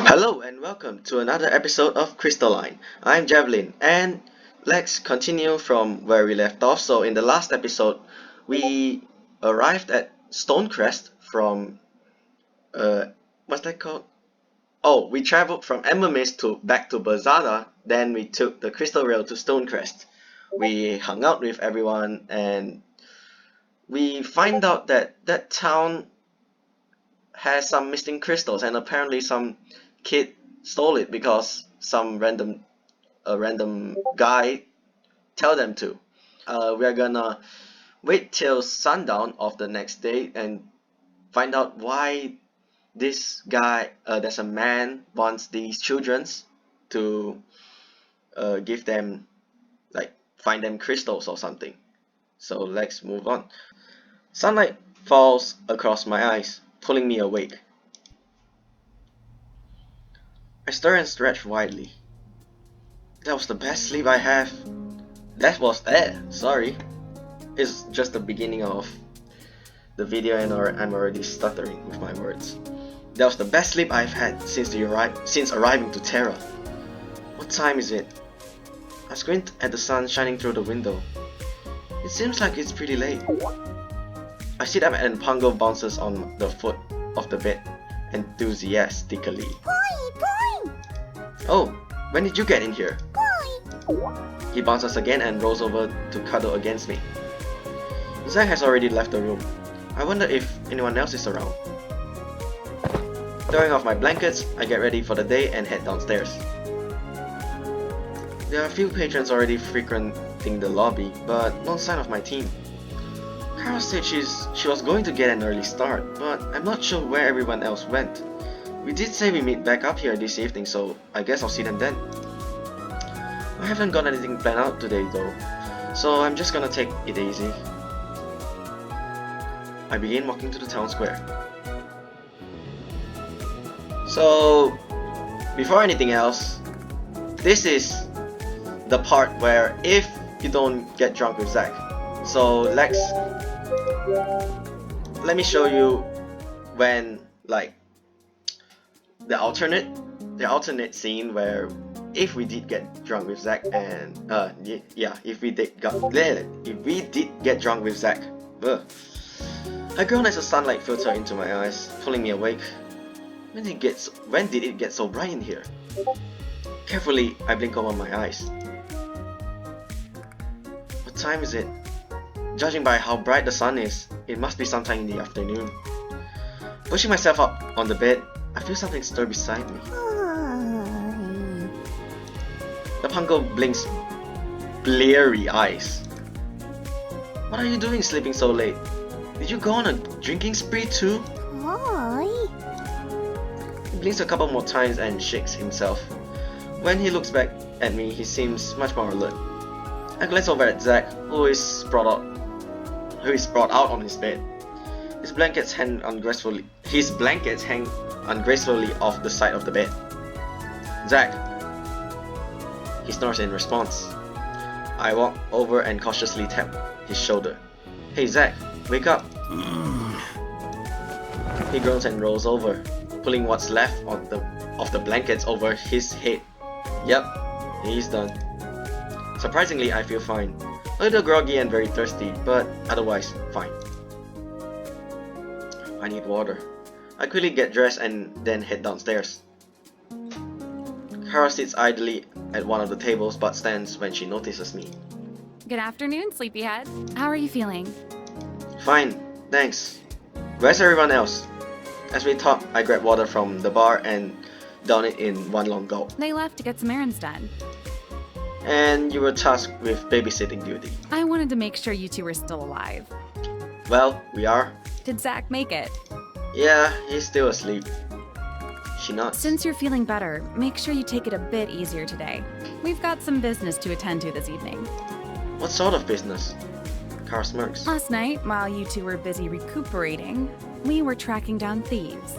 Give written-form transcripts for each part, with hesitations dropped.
Hello and welcome to another episode of Crystalline. I'm Javelin and let's continue from where we left off. So in the last episode, we arrived at Stonecrest from what's that called? Oh, we traveled from Ember Mist to back to Bazada, then we took the Crystal Rail to Stonecrest. We hung out with everyone and we find out that that town has some missing crystals and apparently some kid stole it because some random guy tell them to. We're gonna wait till sundown of the next day and find out why this guy, there's a man wants these childrens to give them, like, find them crystals or something. So let's move on. Sunlight falls across my eyes, pulling me awake. I stir and stretch widely. That was the best sleep I have. Sorry. It's just the beginning of the video and I'm already stuttering with my words. That was the best sleep I've had since arriving to Terra. What time is it? I squint at the sun shining through the window. It seems like it's pretty late. I sit up and Pongo bounces on the foot of the bed enthusiastically. Oh, when did you get in here? He bounces again and rolls over to cuddle against me. Zack has already left the room. I wonder if anyone else is around. Throwing off my blankets, I get ready for the day and head downstairs. There are a few patrons already frequenting the lobby, but no sign of my team. Kara said she was going to get an early start, but I'm not sure where everyone else went. We did say we meet back up here this evening, so I guess I'll see them then. I haven't got anything planned out today though, so I'm just gonna take it easy. I begin walking to the town square. So, before anything else, this is the part where if you don't get drunk with Zack. So let me show you when, like, the alternate scene where if we did get drunk with Zack and if we did get drunk with Zack. I groan as the sunlight filters into my eyes, pulling me awake. When did it get so bright in here? Carefully, I blink open my eyes. What time is it? Judging by how bright the sun is, it must be sometime in the afternoon. Pushing myself up on the bed, I feel something stir beside me. The Pungo blinks bleary eyes. What are you doing sleeping so late? Did you go on a drinking spree too? He blinks a couple more times and shakes himself. When he looks back at me, he seems much more alert. I glance over at Zack, who is sprawled out on his bed. His blankets hang ungracefully off the side of the bed. Zack! He snores in response. I walk over and cautiously tap his shoulder. Hey Zack, wake up! He groans and rolls over, pulling what's left of the blankets over his head. Yep, he's done. Surprisingly, I feel fine. A little groggy and very thirsty, but otherwise fine. I need water. I quickly get dressed and then head downstairs. Kara sits idly at one of the tables but stands when she notices me. Good afternoon, sleepyhead. How are you feeling? Fine, thanks. Where's everyone else? As we talk, I grab water from the bar and down it in one long gulp. They left to get some errands done. And you were tasked with babysitting duty. I wanted to make sure you two were still alive. Well, we are. Did Zack make it? Yeah, he's still asleep. She nods. Since you're feeling better, make sure you take it a bit easier today. We've got some business to attend to this evening. What sort of business? Kara smirks. Last night, while you two were busy recuperating, we were tracking down thieves.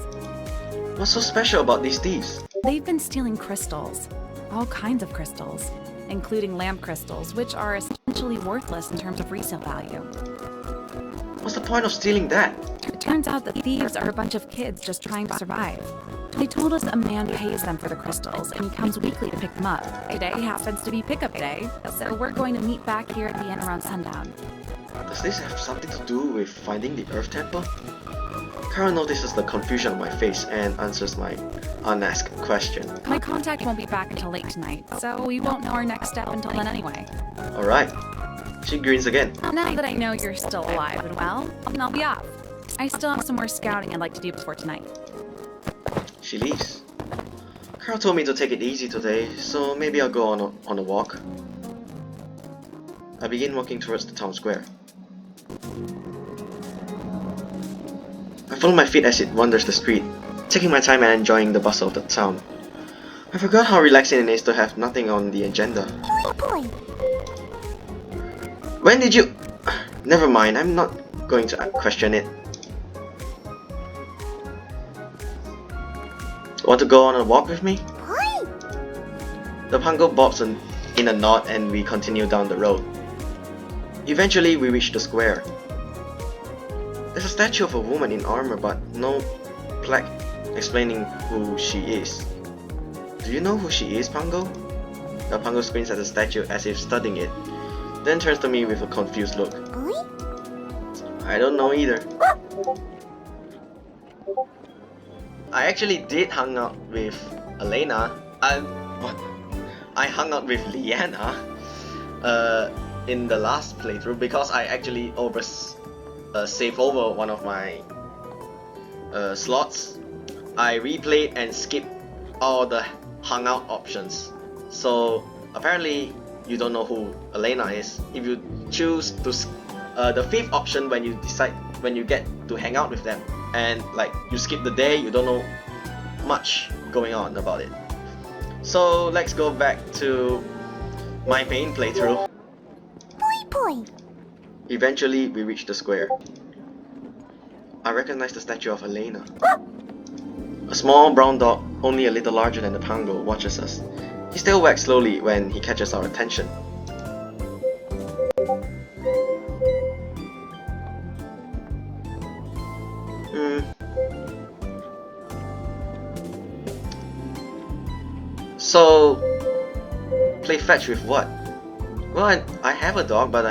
What's so special about these thieves? They've been stealing crystals. All kinds of crystals, including lamp crystals, which are essentially worthless in terms of resale value. What's the point of stealing that? Turns out that thieves are a bunch of kids just trying to survive. They told us a man pays them for the crystals, and he comes weekly to pick them up. Today happens to be pickup day, so we're going to meet back here at the inn around sundown. Does this have something to do with finding the Earth Temple? Kara notices the confusion on my face and answers my unasked question. My contact won't be back until late tonight, so we won't know our next step until then anyway. Alright. She grins again. Now that I know you're still alive and well, I'll be off. I still have some more scouting I'd like to do before tonight. She leaves. Carl told me to take it easy today, so maybe I'll go on a walk. I begin walking towards the town square. I follow my feet as it wanders the street, taking my time and enjoying the bustle of the town. I forgot how relaxing it is to have nothing on the agenda. When did you... Never mind, I'm not going to question it. Want to go on a walk with me? The Pango bobs in a nod and we continue down the road. Eventually we reach the square. There's a statue of a woman in armor but no plaque explaining who she is. Do you know who she is, Pango? The Pango squints at the statue as if studying it, then turns to me with a confused look. I don't know either. I actually did hang out with Elena. I hung out with Leanna in the last playthrough because I actually saved over one of my slots. I replayed and skipped all the hangout options. So apparently you don't know who Elena is. If you choose to the fifth option when you get to hang out with them, and like you skip the day, you don't know much going on about it. So let's go back to my main playthrough. Eventually we reach the square. I recognize the statue of Elena. A small brown dog, only a little larger than the Pango, watches us. He still wags slowly when he catches our attention. So, play fetch with what? Well, I have a dog, but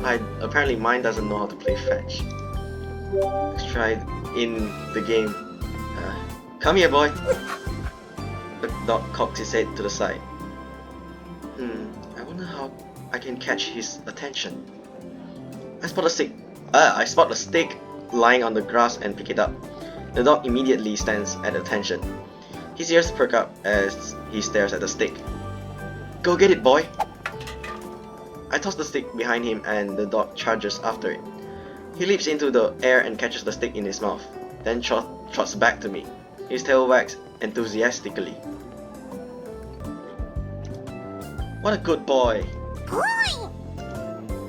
I apparently mine doesn't know how to play fetch. Let's try it in the game. Come here, boy. The dog cocked his head to the side. I wonder how I can catch his attention. I spot a stick lying on the grass and pick it up. The dog immediately stands at attention. His ears perk up as he stares at the stick. Go get it, boy! I toss the stick behind him and the dog charges after it. He leaps into the air and catches the stick in his mouth, then trots back to me. His tail wags enthusiastically. What a good boy!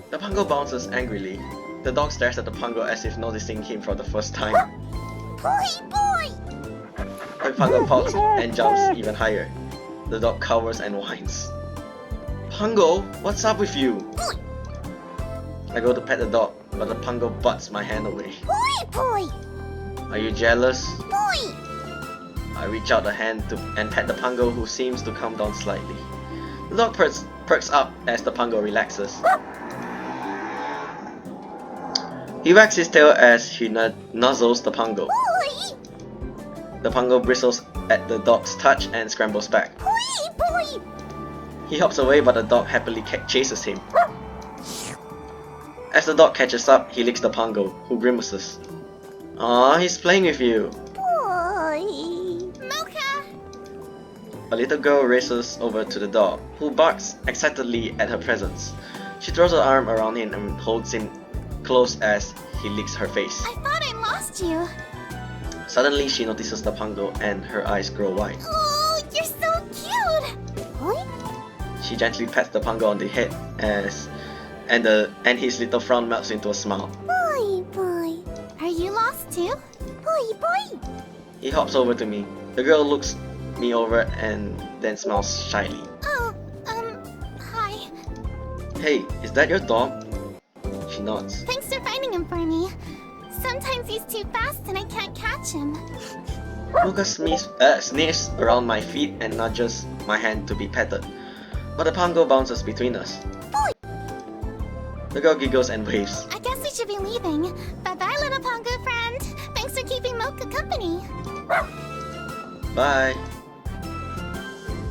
The Pango bounces angrily. The dog stares at the Pango as if noticing him for the first time. The Pango pouts and jumps even higher. The dog cowers and whines. Pango, what's up with you? I go to pet the dog, but the Pango butts my hand away. Are you jealous? I reach out a hand and pet the Pango, who seems to calm down slightly. The dog perks up as the Pango relaxes. He wags his tail as he nuzzles the Pango. The Pango bristles at the dog's touch and scrambles back. He hops away, but the dog happily chases him. As the dog catches up, he licks the Pango, who grimaces. Aw, he's playing with you. A little girl races over to the dog, who barks excitedly at her presence. She throws her arm around him and holds him close as he licks her face. I thought I lost you. Suddenly, she notices the Pango and her eyes grow wide. Oh, you're so cute! She gently pats the Pango on the head and his little frown melts into a smile. Boy. Are you lost too? Boy. He hops over to me. The girl looks me over and then smiles shyly. Oh, hi. Hey, is that your dog? She nods. Thanks for finding him for me. Sometimes he's too fast and I can't catch him. Mocha sniffs around my feet and nudges my hand to be petted, but the Pongo bounces between us. The girl giggles and waves. I guess we should be leaving. Bye-bye, little Pongo friend. Thanks for keeping Mocha company. Bye.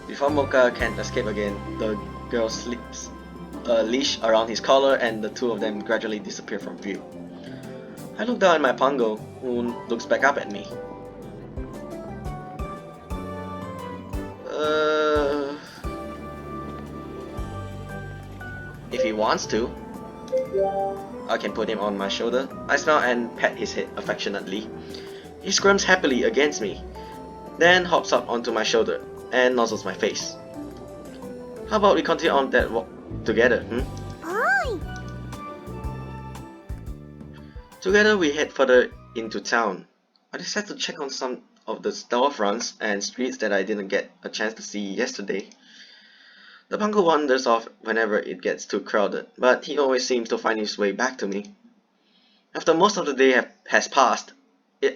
Before Mocha can escape again, the girl slips a leash around his collar and the two of them gradually disappear from view. I look down at my Pongo, who looks back up at me. If he wants to, I can put him on my shoulder. I smile and pat his head affectionately. He squirms happily against me, then hops up onto my shoulder and nozzles my face. How about we continue on that walk together, Hi. Together we head further into town. I decided to check on some of the storefronts and streets that I didn't get a chance to see yesterday. The Pongo wanders off whenever it gets too crowded, but he always seems to find his way back to me. After most of the day has passed,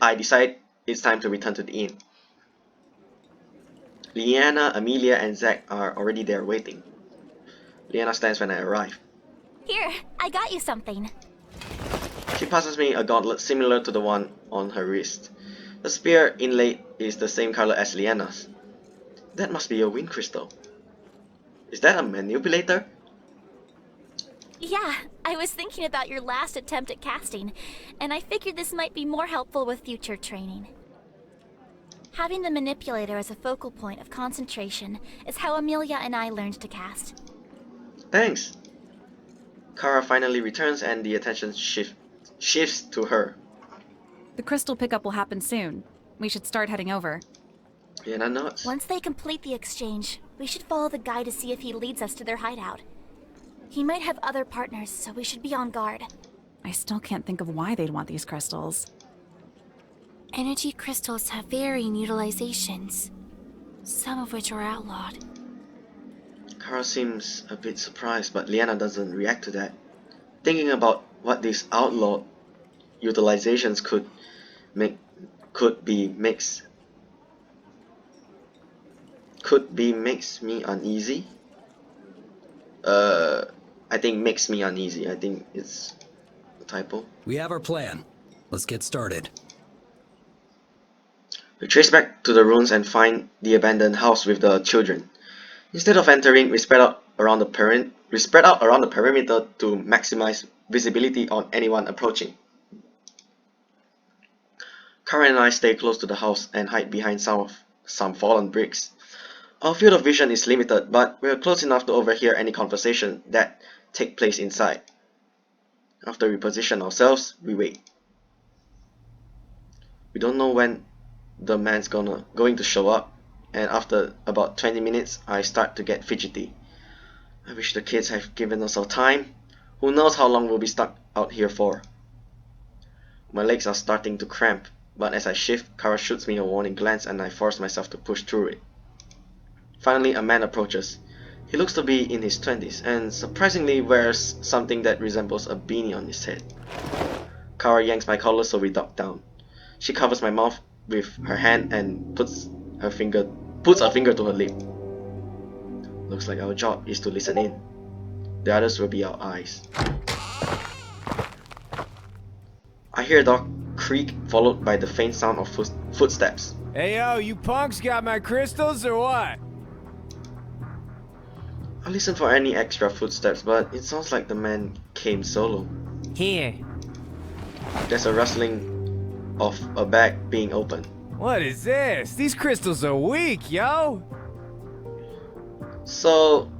I decide it's time to return to the inn. Leanna, Amelia, and Zack are already there waiting. Leanna stands when I arrive. Here, I got you something. She passes me a gauntlet similar to the one on her wrist. The spear inlaid is the same color as Leanna's. That must be a wind crystal. Is that a manipulator? Yeah, I was thinking about your last attempt at casting, and I figured this might be more helpful with future training. Having the manipulator as a focal point of concentration is how Amelia and I learned to cast. Thanks! Kara finally returns and the attention shifts to her. The crystal pickup will happen soon. We should start heading over. Leanna nods. Once they complete the exchange, we should follow the guy to see if he leads us to their hideout. He might have other partners, so we should be on guard. I still can't think of why they'd want these crystals. Energy crystals have varying utilizations, some of which are outlawed. Kara seems a bit surprised, but Leanna doesn't react to that. Thinking about what these outlawed utilizations could be makes me uneasy. I think makes me uneasy. I think it's a typo. We have our plan. Let's get started. We trace back to the ruins and find the abandoned house with the children. Instead of entering, we spread out around the perimeter to maximize visibility on anyone approaching. Kara and I stay close to the house and hide behind some fallen bricks. Our field of vision is limited, but we are close enough to overhear any conversation that take place inside. After we position ourselves, we wait. We don't know when the man's going to show up, and after about 20 minutes, I start to get fidgety. I wish the kids have given us our time. Who knows how long we'll be stuck out here for. My legs are starting to cramp, but as I shift, Kara shoots me a warning glance and I force myself to push through it. Finally, a man approaches. He looks to be in his 20s and surprisingly wears something that resembles a beanie on his head. Kara yanks my collar so we duck down. She covers my mouth with her hand and puts a finger to her lip. Looks like our job is to listen in. The others will be our eyes. I hear a door creak followed by the faint sound of footsteps. Hey yo, you punks got my crystals or what? I listen for any extra footsteps, but it sounds like the man came solo. Here. There's a rustling of a bag being opened. What is this? These crystals are weak, yo! So,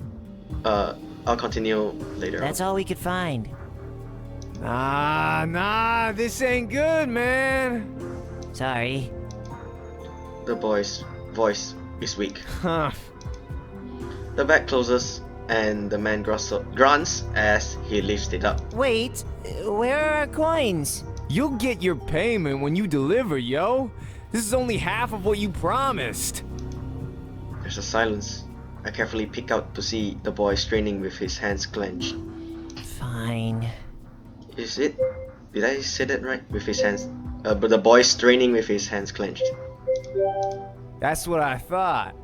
I'll continue later. That's all we could find. Nah, this ain't good, man. Sorry. The boy's voice is weak. Huh. The bag closes and the man grunts as he lifts it up. Wait, where are our coins? You'll get your payment when you deliver, yo. This is only half of what you promised. There's a silence. I carefully peek out to see the boy straining with his hands clenched. Fine. Is it Did I say that right? With his hands, but the boy straining with his hands clenched. That's what I thought.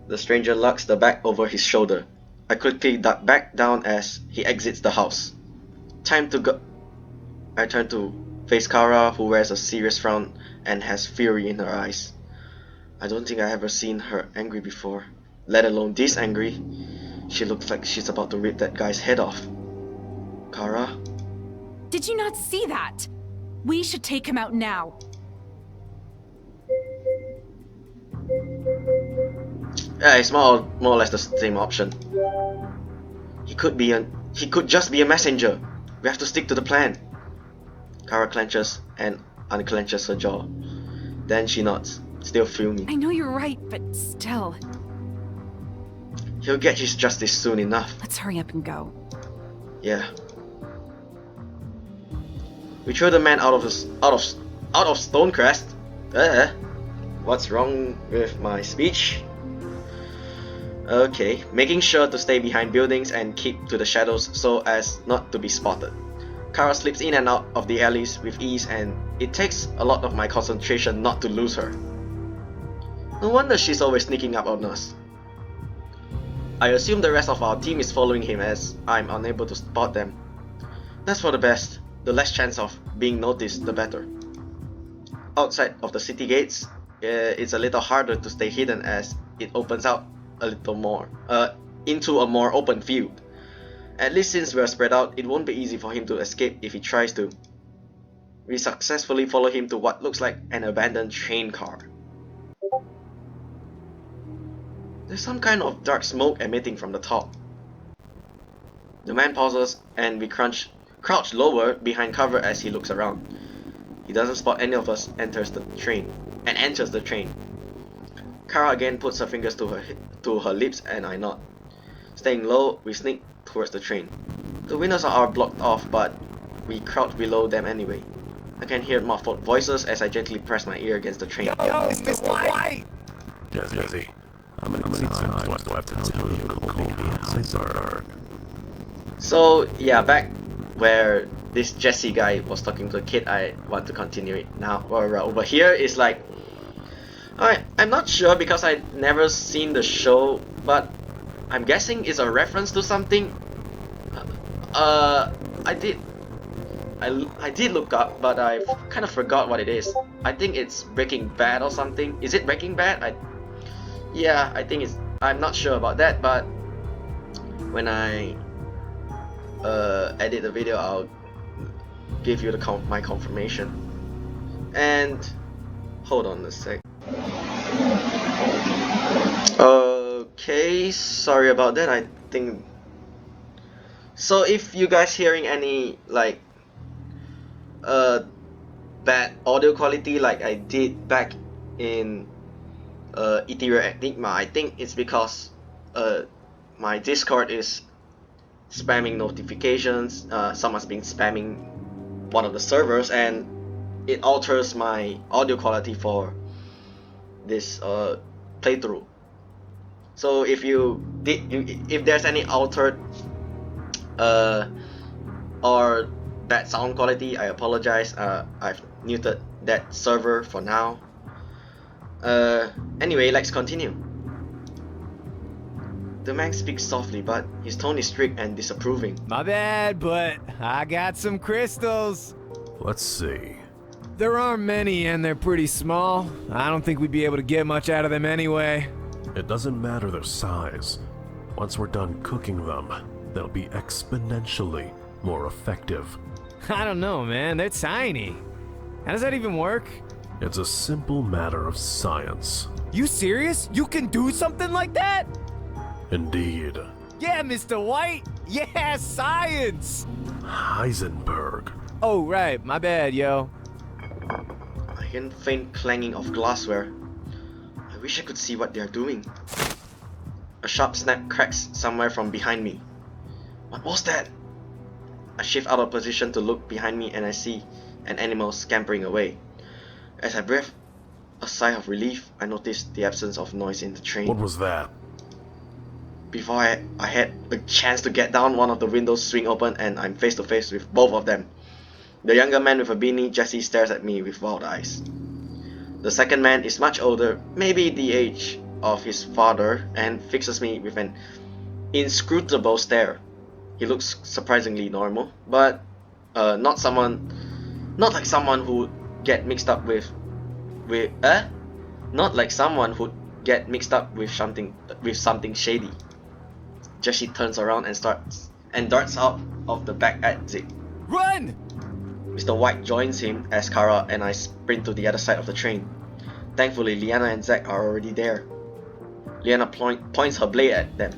The stranger locks the bag over his shoulder. I quickly duck back down as he exits the house. Time to go. I turn to face Kara, who wears a serious frown and has fury in her eyes. I don't think I ever seen her angry before, let alone this angry. She looks like she's about to rip that guy's head off. Kara? Did you not see that? We should take him out now. Yeah, it's more or less the same option. He could just be a messenger. We have to stick to the plan. Kara clenches and unclenches her jaw. Then she nods, still fuming. I know you're right, but still. He'll get his justice soon enough. Let's hurry up and go. Yeah. We threw the man out of Stonecrest. What's wrong with my speech? Okay, making sure to stay behind buildings and keep to the shadows so as not to be spotted. Kara slips in and out of the alleys with ease, and it takes a lot of my concentration not to lose her. No wonder she's always sneaking up on us. I assume the rest of our team is following him as I'm unable to spot them. That's for the best. The less chance of being noticed, the better. Outside of the city gates, it's a little harder to stay hidden as it opens out a little more into a more open field. At least since we're spread out, it won't be easy for him to escape if he tries to. We successfully follow him to what looks like an abandoned train car. There's some kind of dark smoke emitting from the top. The man pauses and we crouch lower behind cover as he looks around. He doesn't spot any of us enters the train. Kara again puts her fingers to her lips and I nod. Staying low, we sneak towards the train. The windows are blocked off, but we crouch below them anyway. I can hear muffled voices as I gently press my ear against the train. Yo, Mr. White! Jesse, how many times do I have to tell you to call me outside? So yeah, back where this Jesse guy was talking to a kid, I want to continue it now. Or over here is like, I'm not sure because I've never seen the show, but I'm guessing it's a reference to something. I did look up, but I kind of forgot what it is. I think it's Breaking Bad or something. Is it Breaking Bad? Yeah, I think it's. I'm not sure about that, but when I edit the video, I'll give you my confirmation. And hold on a sec. Okay, sorry about that. I think so. If you guys hearing any like bad audio quality like I did back in Ethereal Enigma, I think it's because my Discord is spamming notifications. Someone's been spamming one of the servers and it alters my audio quality for this playthrough. So if if there's any altered or bad sound quality, I apologize. I've muted that server for now. Anyway, let's continue. The man speaks softly, but his tone is strict and disapproving. My bad, but I got some crystals. Let's see. There aren't many and they're pretty small. I don't think we'd be able to get much out of them anyway. It doesn't matter their size. Once we're done cooking them, they'll be exponentially more effective. I don't know, man. They're tiny. How does that even work? It's a simple matter of science. You serious? You can do something like that? Indeed. Yeah, Mr. White. Yeah, science. Heisenberg. Oh, right. My bad, yo. I hear faint clanging of glassware. I wish I could see what they are doing. A sharp snap cracks somewhere from behind me. What was that? I shift out of position to look behind me and I see an animal scampering away. As I breathe a sigh of relief, I notice the absence of noise in the train. What was that? Before I had a chance to get down, one of the windows swing open and I'm face to face with both of them. The younger man with a beanie, Jesse, stares at me with wild eyes. The second man is much older, maybe the age of his father, and fixes me with an inscrutable stare. He looks surprisingly normal, but not like someone who get mixed up with not like someone who get mixed up with something shady. Jesse turns around and darts out of the back exit. Run! Mr. White joins him as Kara and I sprint to the other side of the train. Thankfully, Leanna and Zack are already there. Leanna points her blade at them.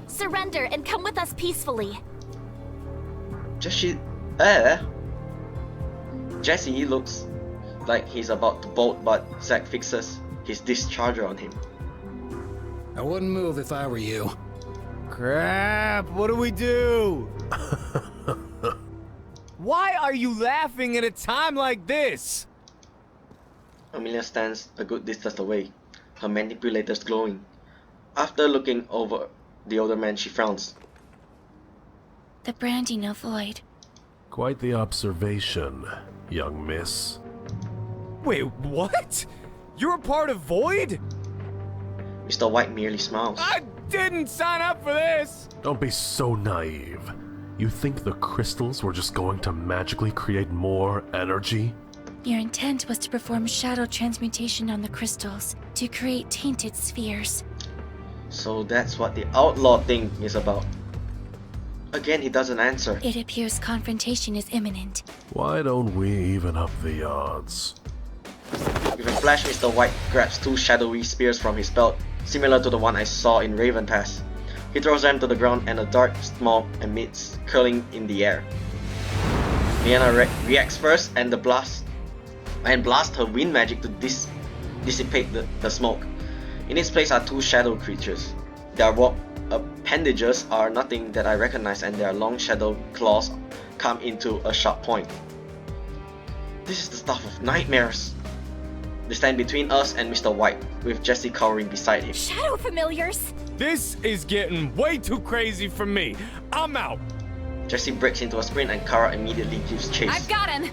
Surrender and come with us peacefully. Jesse looks like he's about to bolt, but Zack fixes his discharger on him. I wouldn't move if I were you. Crap, what do we do? Why are you laughing at a time like this? Amelia stands a good distance away, her manipulators glowing. After looking over the older man, she frowns. The branding of void. Quite the observation, young miss. Wait, what? You're a part of Void? Mr. White merely smiles. I didn't sign up for this! Don't be so naive. You think the crystals were just going to magically create more energy? Your intent was to perform shadow transmutation on the crystals to create tainted spheres. So that's what the outlaw thing is about. Again, he doesn't answer. It appears confrontation is imminent. Why don't we even up the odds? With a flash, Mr. White grabs two shadowy spears from his belt, similar to the one I saw in Raven Pass. He throws them to the ground and a dark smoke emits, curling in the air. Leanna reacts first and blasts her wind magic to dissipate the smoke. In its place are two shadow creatures. Their appendages are nothing that I recognize, and their long shadow claws come into a sharp point. This is the stuff of nightmares. They stand between us and Mr. White, with Jesse cowering beside him. Shadow familiars! This is getting way too crazy for me. I'm out. Jesse breaks into a sprint and Kara immediately gives chase. I've got him!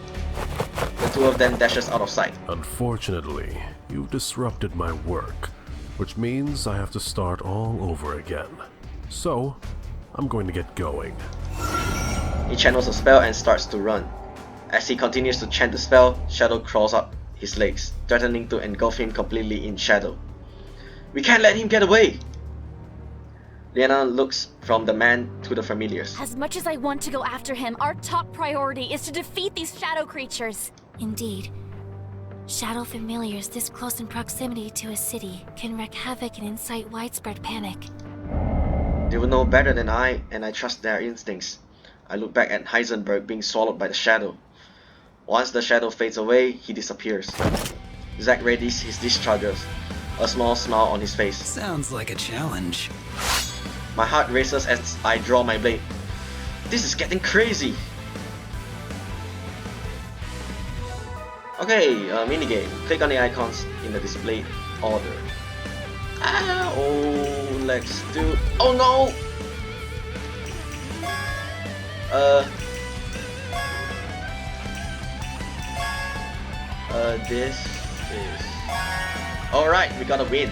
The two of them dashes out of sight. Unfortunately, you've disrupted my work, which means I have to start all over again. So, I'm going to get going. He channels a spell and starts to run. As he continues to chant the spell, shadow crawls up his legs, threatening to engulf him completely in shadow. We can't let him get away! Leanna looks from the man to the familiars. As much as I want to go after him, our top priority is to defeat these shadow creatures. Indeed. Shadow familiars this close in proximity to a city can wreak havoc and incite widespread panic. They will know better than I, and I trust their instincts. I look back at Heisenberg being swallowed by the shadow. Once the shadow fades away, he disappears. Zack readies his discharges, a small smile on his face. Sounds like a challenge. My heart races as I draw my blade. This is getting crazy! Okay, minigame. Click on the icons in the display order. Let's do... Oh no! This is... Alright, we got a win.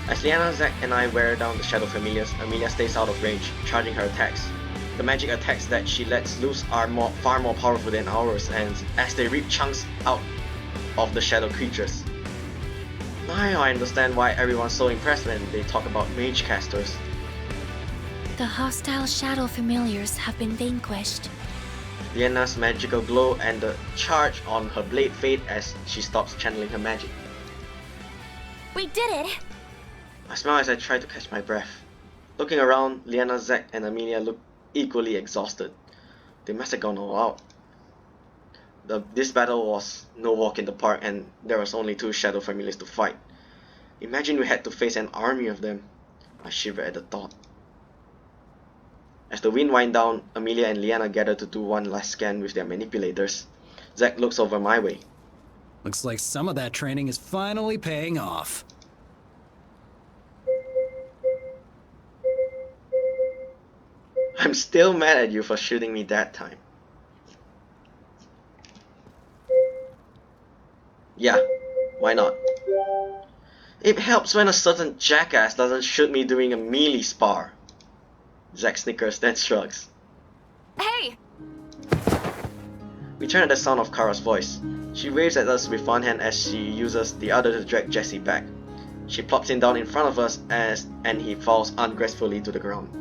As Leanna, Zack, and I wear down the Shadow Familiars, Amelia stays out of range, charging her attacks. The magic attacks that she lets loose are far more powerful than ours, and as they rip chunks out of the shadow creatures. Now I understand why everyone's so impressed when they talk about mage casters. The hostile shadow familiars have been vanquished. Leanna's magical glow and the charge on her blade fade as she stops channeling her magic. We did it! I smile as I try to catch my breath. Looking around, Leanna, Zack, and Amelia look equally exhausted. They must have gone all out. This battle was no walk in the park, and there was only two shadow familiars to fight. Imagine we had to face an army of them. I shiver at the thought. As the wind winds down, Amelia and Leanna gather to do one last scan with their manipulators. Zack looks over my way. Looks like some of that training is finally paying off. I'm still mad at you for shooting me that time. Yeah, why not? It helps when a certain jackass doesn't shoot me doing a melee spar. Zack snickers, then shrugs. Hey! We turn at the sound of Kara's voice. She waves at us with one hand as she uses the other to drag Jesse back. She plops him down in front of us and he falls ungracefully to the ground.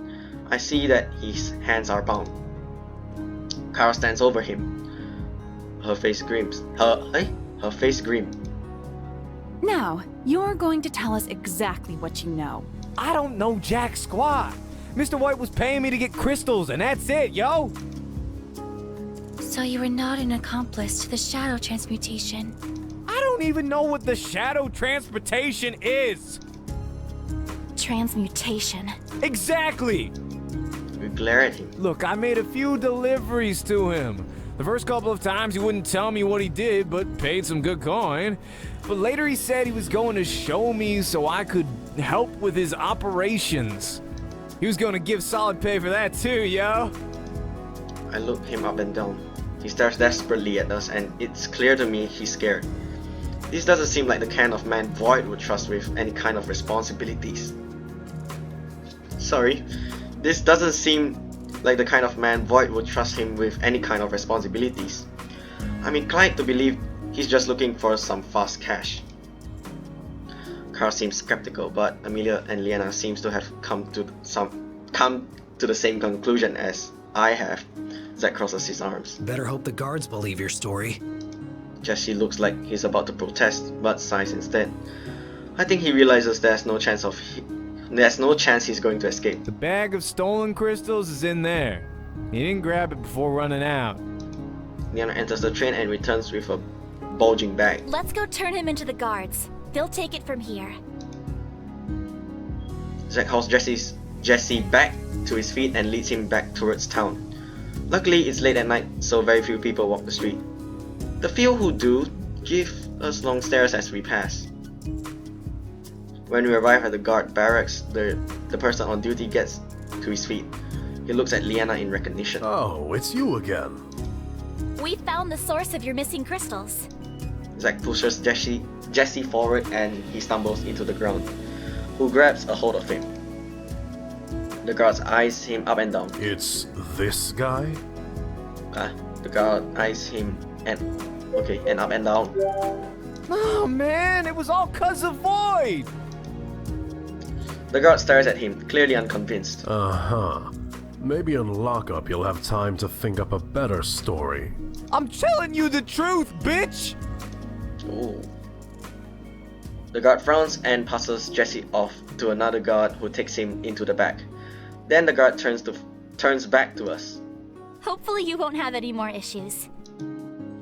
I see that his hands are bound. Kara stands over him. Her face grins. Her face grim. Now, you're going to tell us exactly what you know. I don't know jack squat. Mr. White was paying me to get crystals, and that's it, yo! So you were not an accomplice to the shadow transmutation. I don't even know what the shadow transportation is! Transmutation. Exactly! We glare at him. Look, I made a few deliveries to him. The first couple of times he wouldn't tell me what he did, but paid some good coin. But later he said he was going to show me so I could help with his operations. He was going to give solid pay for that too, yo. I look him up and down. He stares desperately at us and it's clear to me he's scared. This doesn't seem like the kind of man Void would trust with any kind of responsibilities. Sorry, this doesn't seem like the kind of man Void would trust him with any kind of responsibilities. I'm inclined to believe he's just looking for some fast cash. Carl seems skeptical, but Amelia and Leanna seems to have come to the same conclusion as I have. Zack crosses his arms. Better hope the guards believe your story. Jesse looks like he's about to protest, but sighs instead. I think he realizes there's no chance he's going to escape. The bag of stolen crystals is in there. He didn't grab it before running out. Leanna enters the train and returns with a bulging bag. Let's go turn him into the guards. They'll take it from here. Zack hauls Jesse back to his feet and leads him back towards town. Luckily, it's late at night, so very few people walk the street. The few who do give us long stares as we pass. When we arrive at the guard barracks, the person on duty gets to his feet. He looks at Leanna in recognition. Oh, it's you again. We found the source of your missing crystals. Zack pushes Jesse forward and he stumbles into the ground, who grabs a hold of him. The guards eyes him up and down. It's this guy? The guard eyes him and up and down. Oh man, it was all 'cause of Void! The guard stares at him, clearly unconvinced. Uh-huh. Maybe in lockup you'll have time to think up a better story. I'm telling you the truth, bitch! Ooh. The guard frowns and passes Jesse off to another guard who takes him into the back. Then the guard turns back to us. Hopefully you won't have any more issues.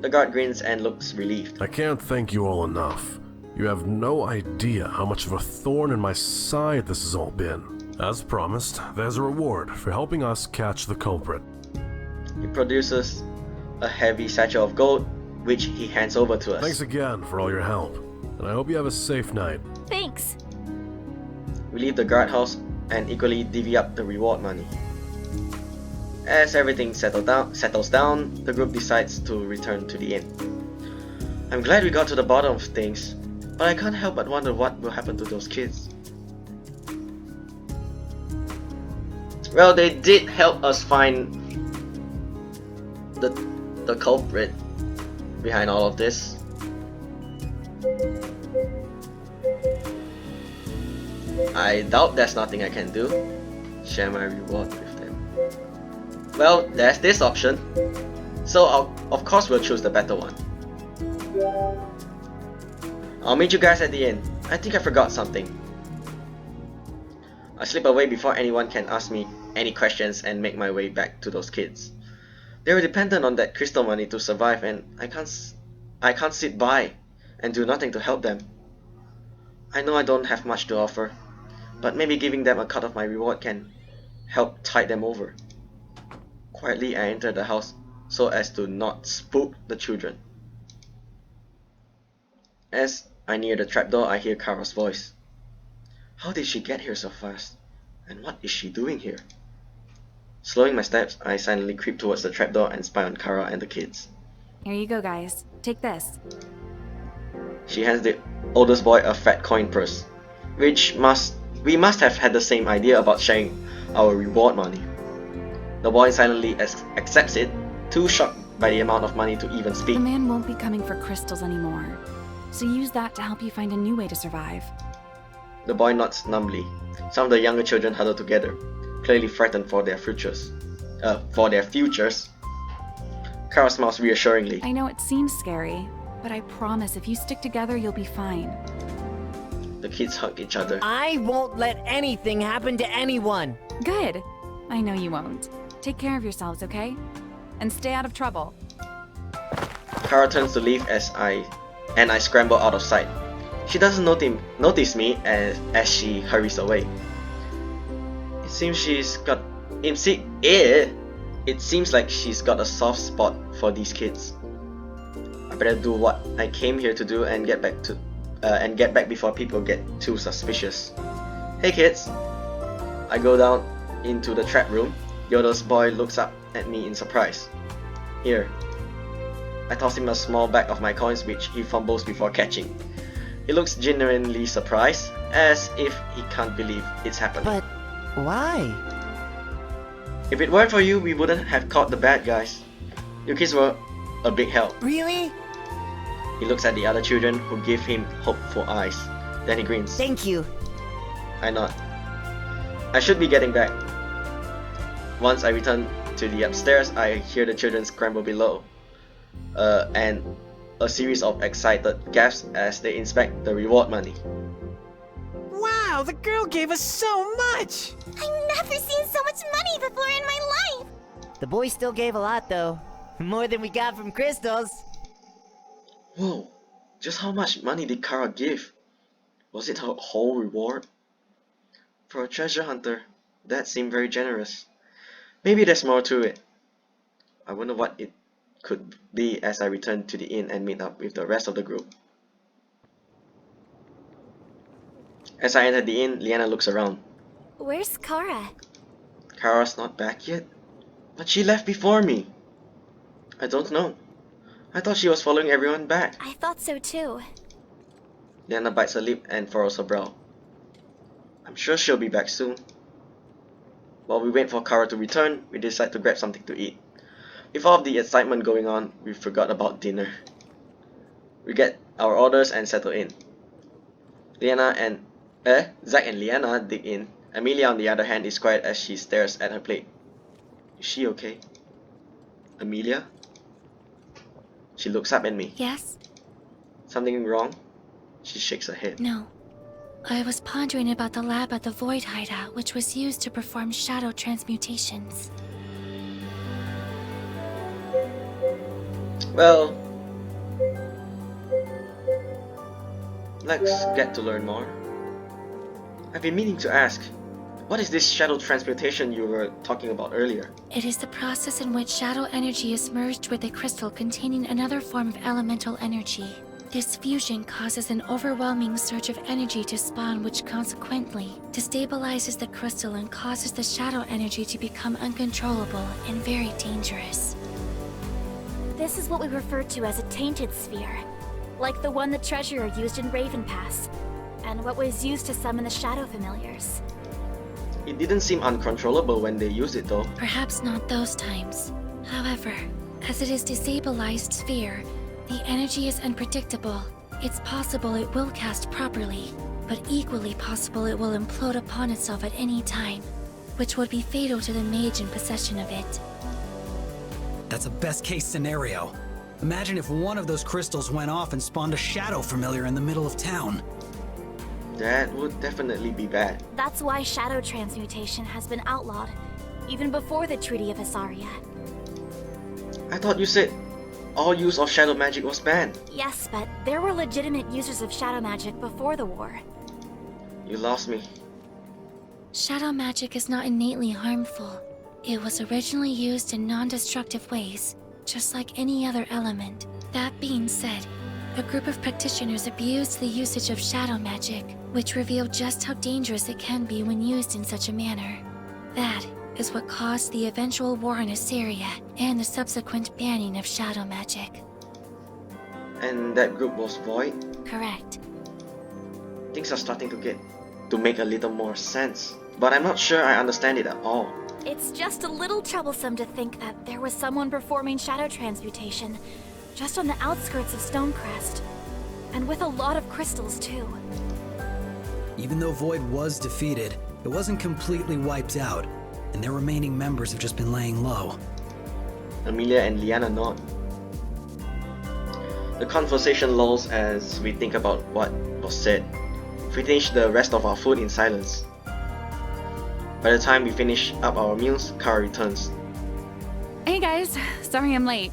The guard grins and looks relieved. I can't thank you all enough. You have no idea how much of a thorn in my side this has all been. As promised, there's a reward for helping us catch the culprit. He produces a heavy satchel of gold, which he hands over to us. Thanks again for all your help, and I hope you have a safe night. Thanks. We leave the guardhouse and equally divvy up the reward money. As everything settles down, the group decides to return to the inn. I'm glad we got to the bottom of things, but I can't help but wonder what will happen to those kids. Well, they did help us find the culprit behind all of this. I doubt there's nothing I can do. Share my reward with them. Well, there's this option. So of course we'll choose the better one. I'll meet you guys at the inn. I think I forgot something. I slip away before anyone can ask me any questions and make my way back to those kids. They were dependent on that crystal money to survive and I can't sit by and do nothing to help them. I know I don't have much to offer, but maybe giving them a cut of my reward can help tide them over. Quietly I enter the house so as to not spook the children. As I near the trapdoor, I hear Kara's voice. How did she get here so fast? And what is she doing here? Slowing my steps, I silently creep towards the trapdoor and spy on Kara and the kids. Here you go, guys. Take this. She hands the oldest boy a fat coin purse, we must have had the same idea about sharing our reward money. The boy silently accepts it, too shocked by the amount of money to even speak. The man won't be coming for crystals anymore, so use that to help you find a new way to survive. The boy nods numbly. Some of the younger children huddle together, clearly frightened for their futures. Kara smiles reassuringly. I know it seems scary, but I promise if you stick together, you'll be fine. The kids hug each other. I won't let anything happen to anyone. Good. I know you won't. Take care of yourselves, okay? And stay out of trouble. Kara turns to leave and I scramble out of sight. She doesn't notice me as she hurries away. It seems like she's got a soft spot for these kids. I better do what I came here to do and get back before people get too suspicious. Hey kids! I go down into the trap room. The oldest boy looks up at me in surprise. Here. I toss him a small bag of my coins which he fumbles before catching. He looks genuinely surprised, as if he can't believe it's happened. But why? If it weren't for you, we wouldn't have caught the bad guys. You kids were a big help. Really? He looks at the other children who give him hopeful eyes. Then he grins. Thank you. I nod. I should be getting back. Once I return to the upstairs, I hear the children scramble below. And a series of excited gasps as they inspect the reward money. Wow, the girl gave us so much! I've never seen so much money before in my life! The boy still gave a lot though. More than we got from crystals. Whoa, just how much money did Kara give? Was it her whole reward? For a treasure hunter, that seemed very generous. Maybe there's more to it. I wonder what it could be as I return to the inn and meet up with the rest of the group. As I enter the inn, Leanna looks around. Where's Kara? Kara's not back yet? But she left before me. I don't know. I thought she was following everyone back. I thought so too. Leanna bites her lip and furrows her brow. I'm sure she'll be back soon. While we wait for Kara to return, we decide to grab something to eat. With all of the excitement going on, we forgot about dinner. We get our orders and settle in. Zack and Leanna dig in. Amelia, on the other hand, is quiet as she stares at her plate. Is she okay? Amelia? She looks up at me. Yes? Something wrong? She shakes her head. No. I was pondering about the lab at the Void Hideout, which was used to perform shadow transmutations. Well, let's get to learn more. I've been meaning to ask, what is this shadow transmutation you were talking about earlier? It is the process in which shadow energy is merged with a crystal containing another form of elemental energy. This fusion causes an overwhelming surge of energy to spawn, which consequently destabilizes the crystal and causes the shadow energy to become uncontrollable and very dangerous. This is what we refer to as a tainted sphere, like the one the treasurer used in Raven Pass, and what was used to summon the shadow familiars. It didn't seem uncontrollable when they used it though. Perhaps not those times. However, as it is destabilized sphere, the energy is unpredictable. It's possible it will cast properly, but equally possible it will implode upon itself at any time, which would be fatal to the mage in possession of it. That's a best-case scenario. Imagine if one of those crystals went off and spawned a shadow familiar in the middle of town. That would definitely be bad. That's why shadow transmutation has been outlawed, even before the Treaty of Asaria. I thought you said all use of shadow magic was banned. Yes, but there were legitimate users of shadow magic before the war. You lost me. Shadow magic is not innately harmful. It was originally used in non-destructive ways, just like any other element. That being said, a group of practitioners abused the usage of shadow magic, which revealed just how dangerous it can be when used in such a manner. That, is what caused the eventual war in Assyria and the subsequent banning of shadow magic. And that group was Void? Correct. Things are starting to make a little more sense, but I'm not sure I understand it at all. It's just a little troublesome to think that there was someone performing shadow transmutation just on the outskirts of Stonecrest, and with a lot of crystals too. Even though Void was defeated, it wasn't completely wiped out, and their remaining members have just been laying low. Amelia and Leanna nod. The conversation lulls as we think about what was said. Finish the rest of our food in silence. By the time we finish up our meals, Kara returns. Hey guys, sorry I'm late.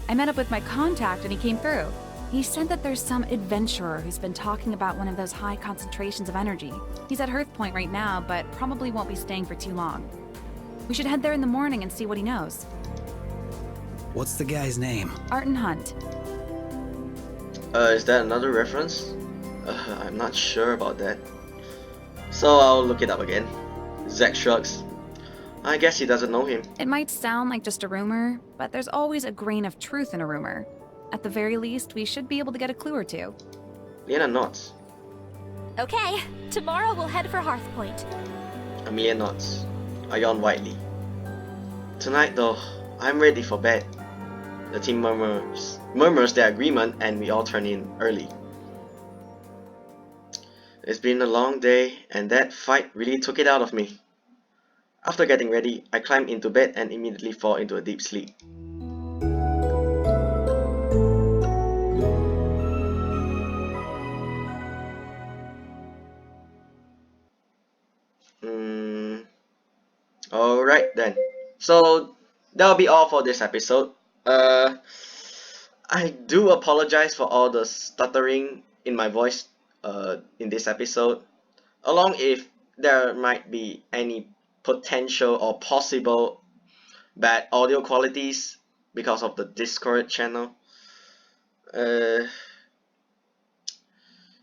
I met up with my contact and he came through. He said that there's some adventurer who's been talking about one of those high concentrations of energy. He's at Hearth Point right now, but probably won't be staying for too long. We should head there in the morning and see what he knows. What's the guy's name? Arton Hunt. Is that another reference? I'm not sure about that. So I'll look it up again. Zack shrugs. I guess he doesn't know him. It might sound like just a rumor, but there's always a grain of truth in a rumor. At the very least, we should be able to get a clue or two. Leanna nods. Okay, tomorrow we'll head for Hearth Point. Amelia nods. I yawn widely. Tonight though, I'm ready for bed. The team murmurs their agreement and we all turn in early. It's been a long day and that fight really took it out of me. After getting ready, I climb into bed and immediately fall into a deep sleep. Alright then. So that'll be all for this episode. I do apologize for all the stuttering in my voice in this episode, along if there might be any potential or possible bad audio qualities because of the Discord channel.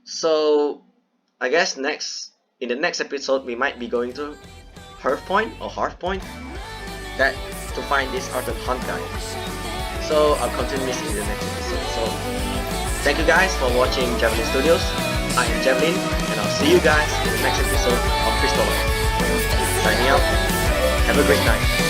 So I guess in the next episode we might be going to Hearth Point that to find this Arton Hunt guy. So I'll continue this in the next episode. So thank you guys for watching Javelin Studios. I am Javelin and I'll see you guys in the next episode of Crystalline. Signing out. Have a great night.